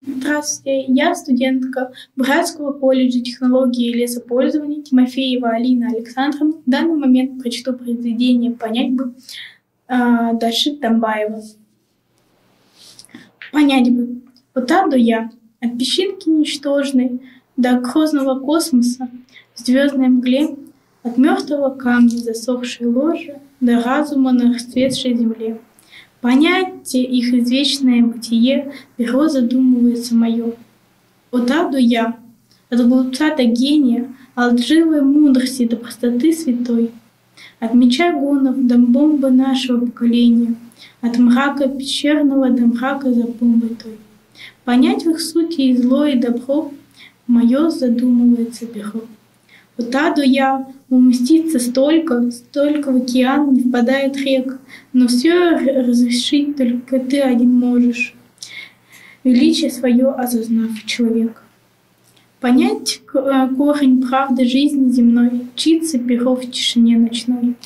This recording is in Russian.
Здравствуйте, я студентка Братского колледжа технологии и лесопользования Тимофеева Алина Александровна. В данный момент прочту произведение «Понять бы» Даши Тамбаева. Понять бы. Вот аду я, от песчинки ничтожной до грозного космоса, в звездной мгле, от мертвого камня засохшей ложи до разума на расцветшей земле. Понять их извечное бытие перо задумывается мое. Вот аду я, от глупца до гения, от лживой мудрости до простоты святой, от меча гунов до бомбы нашего поколения, от мрака пещерного до мрака за бомбой той. Понять в их сути и зло, и добро мое задумывается перо. Вот аду я, уместиться столько в океан не впадает рек, но все разрешить только ты один можешь, величие свое осознав человек. Понять корень правды жизни земной, учиться перо в тишине ночной.